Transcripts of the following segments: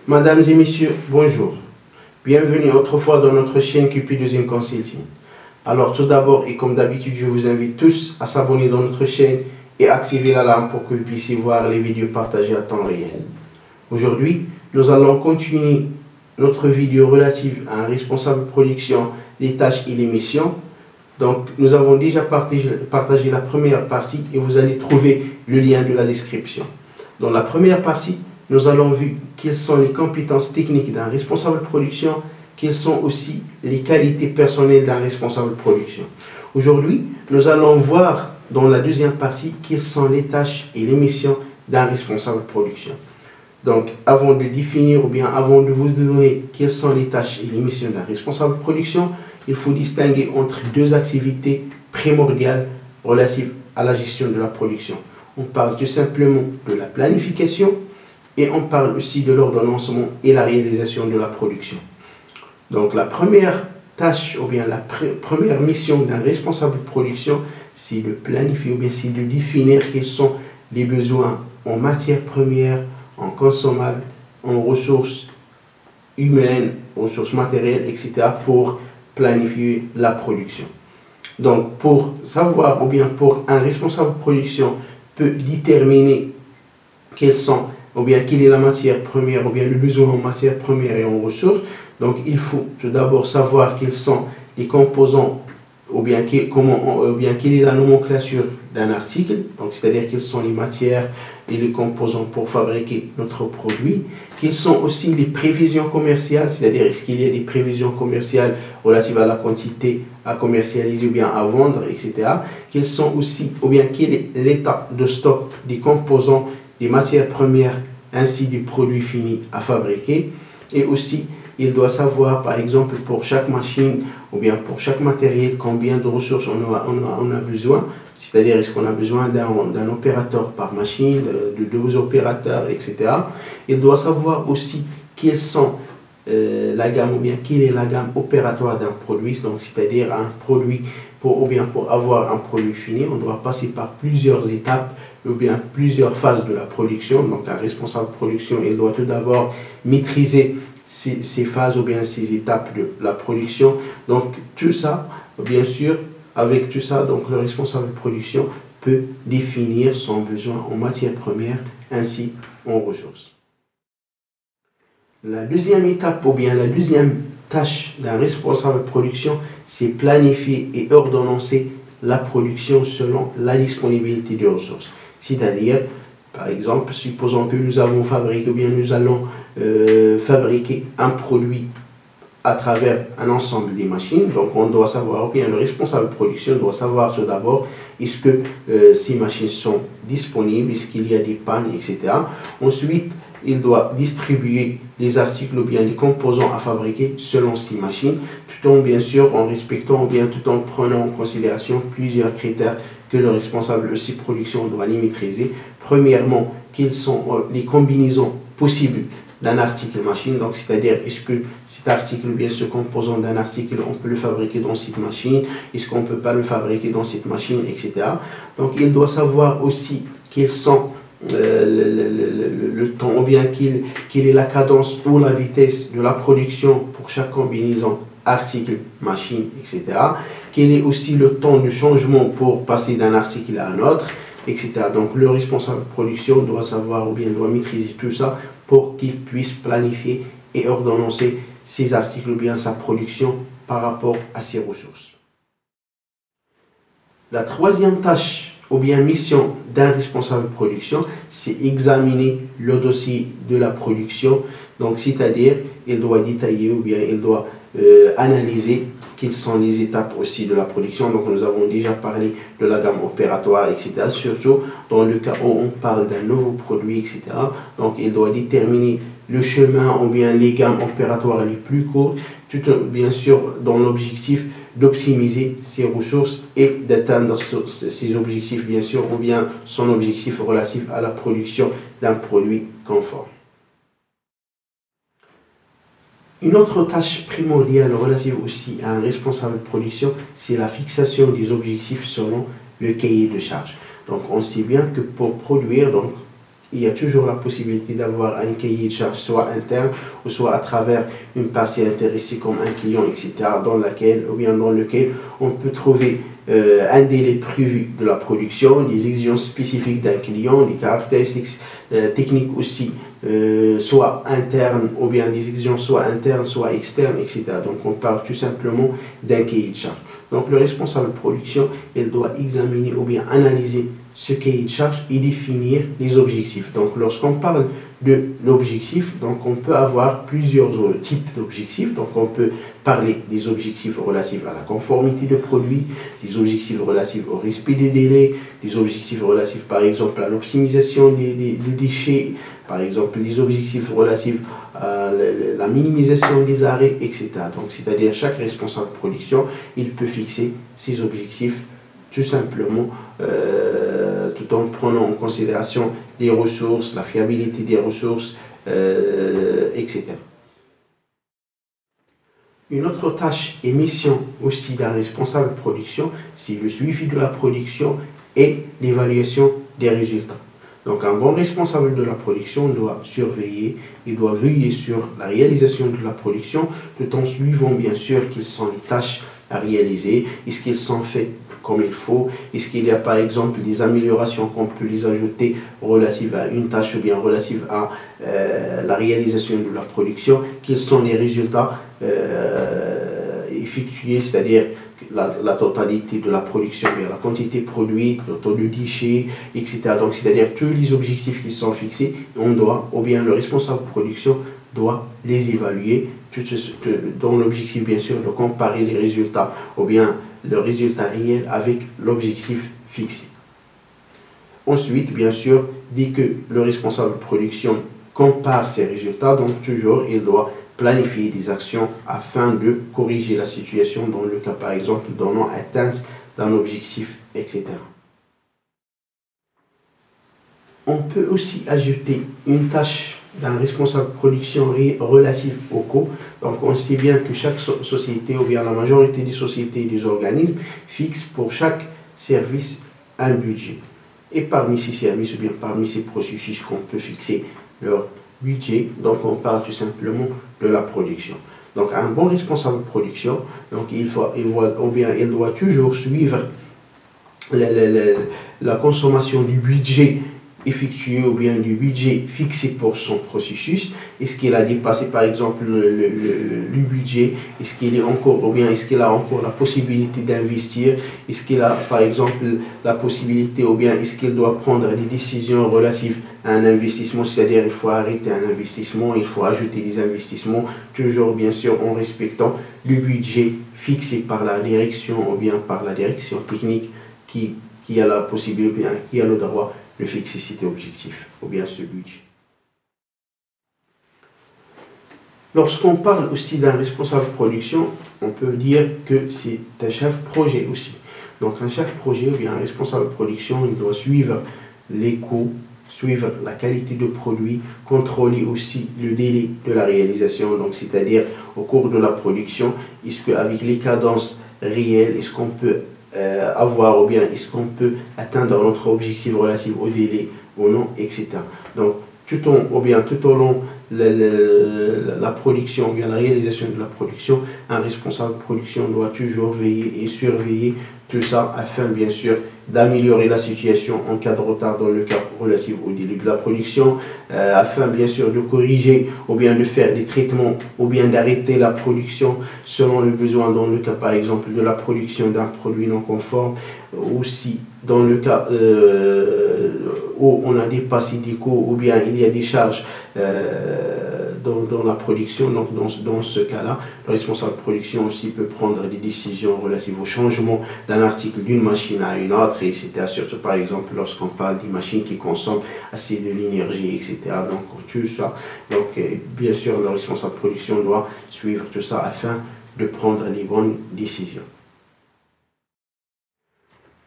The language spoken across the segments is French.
Mesdames et messieurs, bonjour. Bienvenue autrefois dans notre chaîne Cupidosine Consulting. Alors tout d'abord et comme d'habitude, je vous invite tous à s'abonner dans notre chaîne et activer l'alarme pour que vous puissiez voir les vidéos partagées à temps réel. Aujourd'hui, nous allons continuer notre vidéo relative à un responsable de production, les tâches et les missions. Donc nous avons déjà partagé la première partie et vous allez trouver le lien de la description. Dans la première partie, nous allons voir quelles sont les compétences techniques d'un responsable de production, quelles sont aussi les qualités personnelles d'un responsable de production. Aujourd'hui, nous allons voir dans la deuxième partie quelles sont les tâches et les missions d'un responsable de production. Donc, avant de définir ou bien avant de vous donner quelles sont les tâches et les missions d'un responsable de production, il faut distinguer entre deux activités primordiales relatives à la gestion de la production. On parle tout simplement de la planification et on parle aussi de l'ordonnancement et la réalisation de la production. Donc la première tâche ou bien la première mission d'un responsable de production, c'est de planifier ou bien c'est de définir quels sont les besoins en matières premières, en consommables, en ressources humaines, ressources matérielles, etc. pour planifier la production. Donc pour savoir ou bien pour un responsable de production peut déterminer quels sont ou bien quelle est la matière première, ou bien le besoin en matière première et en ressources. Donc il faut tout d'abord savoir quels sont les composants, ou bien quelle est la nomenclature d'un article, donc c'est-à-dire quelles sont les matières et les composants pour fabriquer notre produit. Quelles sont aussi les prévisions commerciales, c'est-à-dire est-ce qu'il y a des prévisions commerciales relatives à la quantité à commercialiser ou bien à vendre, etc. Quels sont aussi, ou bien quel est l'état de stock des composants, des matières premières ainsi des produits finis à fabriquer. Et aussi il doit savoir par exemple pour chaque machine ou bien pour chaque matériel combien de ressources on a besoin, c'est-à-dire est-ce qu'on a besoin d'un opérateur par machine, de deux opérateurs, etc. Il doit savoir aussi quelles sont la gamme ou bien quelle est la gamme opératoire d'un produit, donc c'est-à-dire un produit pour avoir un produit fini, on doit passer par plusieurs étapes ou bien plusieurs phases de la production. Donc un responsable de production, il doit tout d'abord maîtriser ces phases ou bien ces étapes de la production. Donc tout ça, bien sûr, avec tout ça, donc le responsable de production peut définir son besoin en matière première ainsi en ressources. La deuxième étape ou bien la deuxième tâche d'un responsable de production, c'est planifier et ordonnancer la production selon la disponibilité des ressources. C'est-à-dire, par exemple, supposons que nous avons fabriqué ou bien nous allons fabriquer un produit à travers un ensemble des machines. Donc on doit savoir, ou bien le responsable de production doit savoir tout d'abord est-ce que ces machines sont disponibles, est-ce qu'il y a des pannes, etc. Ensuite, il doit distribuer les articles ou bien les composants à fabriquer selon ces machines, tout en bien sûr en respectant ou bien tout en prenant en considération plusieurs critères que le responsable de ces productions doit les maîtriser. Premièrement, quelles sont les combinaisons possibles d'un article machine, donc c'est-à-dire est-ce que cet article ou bien ce composant d'un article on peut le fabriquer dans cette machine, est-ce qu'on ne peut pas le fabriquer dans cette machine, etc. Donc il doit savoir aussi quels sont le temps ou bien quelle est la cadence ou la vitesse de la production pour chaque combinaison article, machine, etc. Quel est aussi le temps de changement pour passer d'un article à un autre, etc. Donc le responsable de production doit savoir ou bien doit maîtriser tout ça pour qu'il puisse planifier et ordonnancer ses articles ou bien sa production par rapport à ses ressources. La troisième tâche ou bien mission d'un responsable de production, c'est examiner le dossier de la production. Donc c'est-à-dire il doit détailler ou bien il doit analyser quelles sont les étapes aussi de la production. Donc nous avons déjà parlé de la gamme opératoire, etc. Surtout dans le cas où on parle d'un nouveau produit, etc. Donc il doit déterminer le chemin ou bien les gammes opératoires les plus courtes, tout bien sûr dans l'objectif d'optimiser ses ressources et d'atteindre ses objectifs, bien sûr, ou bien son objectif relatif à la production d'un produit conforme. Une autre tâche primordiale relative aussi à un responsable de production, c'est la fixation des objectifs selon le cahier de charge. Donc on sait bien que pour produire, donc il y a toujours la possibilité d'avoir un cahier de charge, soit interne ou soit à travers une partie intéressée comme un client, etc., dans laquelle, ou bien dans lequel on peut trouver un délai prévu de la production, les exigences spécifiques d'un client, les caractéristiques techniques aussi, soit internes ou bien des exigences soit internes, soit externes, etc. Donc on parle tout simplement d'un cahier de charge. Donc le responsable de production, il doit examiner ou bien analyser ce cahier de charge et définir les objectifs. Donc lorsqu'on parle de l'objectif, donc on peut avoir plusieurs types d'objectifs. Donc on peut parler des objectifs relatifs à la conformité de produit, des objectifs relatifs au respect des délais, des objectifs relatifs par exemple à l'optimisation des déchets, par exemple les objectifs relatifs à la minimisation des arrêts, etc. Donc c'est-à-dire chaque responsable de production, il peut fixer ses objectifs tout simplement tout en prenant en considération les ressources, la fiabilité des ressources, etc. Une autre tâche et mission aussi d'un responsable de production, c'est le suivi de la production et l'évaluation des résultats. Donc un bon responsable de la production doit surveiller, il doit veiller sur la réalisation de la production, tout en suivant bien sûr quelles sont les tâches à réaliser, est-ce qu'ils sont faits comme il faut, est-ce qu'il y a par exemple des améliorations qu'on peut les ajouter relatives à une tâche ou bien relatives à la réalisation de la production, quels sont les résultats effectués, c'est-à-dire la totalité de la production, bien la quantité produite, le taux de déchets, etc. Donc c'est-à-dire tous les objectifs qui sont fixés, on doit, ou bien le responsable de production doit les évaluer, dans l'objectif bien sûr de comparer les résultats, ou bien le résultat réel avec l'objectif fixé. Ensuite, bien sûr, dès que le responsable de production compare ses résultats, donc toujours il doit planifier des actions afin de corriger la situation dans le cas par exemple de non-atteinte d'un objectif, etc. On peut aussi ajouter une tâche d'un responsable de production relative au coût. Donc on sait bien que chaque société ou bien la majorité des sociétés et des organismes fixent pour chaque service un budget. Et parmi ces services ou bien parmi ces processus qu'on peut fixer leur budget, donc on parle tout simplement de la production. Donc un bon responsable de production, donc il doit toujours suivre la consommation du budget effectué ou bien du budget fixé pour son processus. Est-ce qu'il a dépassé par exemple le budget? Est-ce qu'il est encore, ou bien est-ce qu'il a encore la possibilité d'investir? Est-ce qu'il a par exemple la possibilité, ou bien est-ce qu'il doit prendre des décisions relatives à un investissement, c'est-à-dire il faut arrêter un investissement, il faut ajouter des investissements, toujours bien sûr en respectant le budget fixé par la direction ou bien par la direction technique qui a la possibilité, qui a le droit de fixer cet objectif ou bien ce budget. Lorsqu'on parle aussi d'un responsable de production, on peut dire que c'est un chef projet aussi. Donc un chef projet ou bien un responsable de production, il doit suivre les coûts, suivre la qualité de produit, contrôler aussi le délai de la réalisation, donc c'est-à-dire au cours de la production, est-ce qu'avec les cadences réelles, est-ce qu'on peut avoir ou bien est-ce qu'on peut atteindre notre objectif relatif au délai ou non, etc. Donc tout au long la production ou bien la réalisation de la production, un responsable de production doit toujours veiller et surveiller tout ça afin bien sûr d'améliorer la situation en cas de retard dans le cas relatif au délai de la production, afin bien sûr de corriger ou bien de faire des traitements ou bien d'arrêter la production selon le besoin dans le cas par exemple de la production d'un produit non conforme, aussi dans le cas où on a dépassé des coûts ou bien il y a des charges dans la production. Donc dans ce cas-là, le responsable de production aussi peut prendre des décisions relatives au changement d'un article d'une machine à une autre, etc. Surtout par exemple lorsqu'on parle des machines qui consomment assez de l'énergie, etc. Donc tout ça, donc bien sûr le responsable de production doit suivre tout ça afin de prendre les bonnes décisions.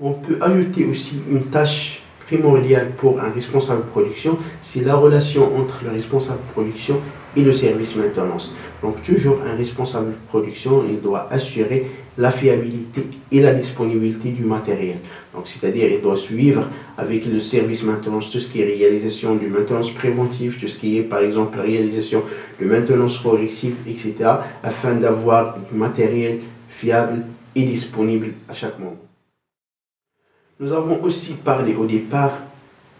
On peut ajouter aussi une tâche primordiale pour un responsable de production, c'est la relation entre le responsable de production et le service maintenance. Donc toujours un responsable de production, il doit assurer la fiabilité et la disponibilité du matériel. Donc, c'est-à-dire, il doit suivre avec le service maintenance tout ce qui est réalisation de maintenance préventive, tout ce qui est, par exemple, réalisation de maintenance corrective, etc., afin d'avoir du matériel fiable et disponible à chaque moment. Nous avons aussi parlé au départ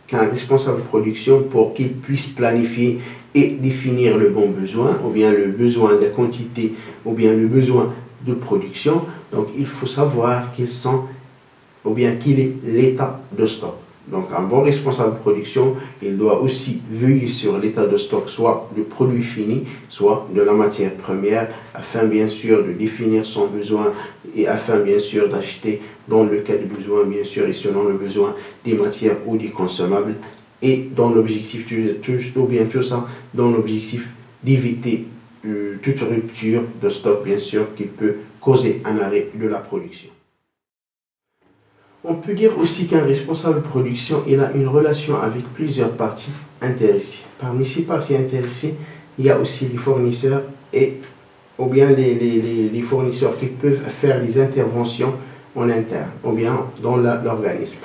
qu'un responsable de production, pour qu'il puisse planifier et définir le bon besoin, ou bien le besoin de quantité, ou bien le besoin de production, donc il faut savoir quels sont, ou bien quel est l'état de stock. Donc un bon responsable de production, il doit aussi veiller sur l'état de stock, soit du produit fini, soit de la matière première, afin bien sûr de définir son besoin et afin bien sûr d'acheter dans le cas de besoin, bien sûr, et selon le besoin des matières ou des consommables, et dans l'objectif, ou bien tout ça, dans l'objectif d'éviter toute rupture de stock, bien sûr, qui peut causer un arrêt de la production. On peut dire aussi qu'un responsable de production, il a une relation avec plusieurs parties intéressées. Parmi ces parties intéressées, il y a aussi les fournisseurs ou bien les fournisseurs qui peuvent faire des interventions en interne ou bien dans l'organisme.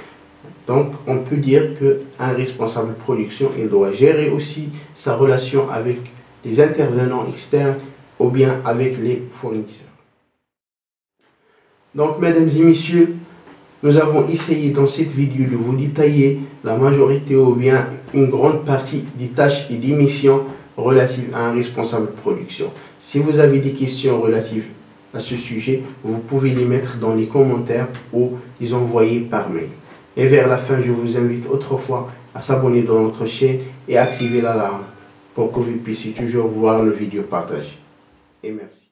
Donc, on peut dire qu'un responsable de production, il doit gérer aussi sa relation avec les intervenants externes ou bien avec les fournisseurs. Donc, mesdames et messieurs, nous avons essayé dans cette vidéo de vous détailler la majorité ou bien une grande partie des tâches et des missions relatives à un responsable de production. Si vous avez des questions relatives à ce sujet, vous pouvez les mettre dans les commentaires ou les envoyer par mail. Et vers la fin, je vous invite autrefois à s'abonner dans notre chaîne et activer l'alarme pour que vous puissiez toujours voir nos vidéos partagées. Et merci.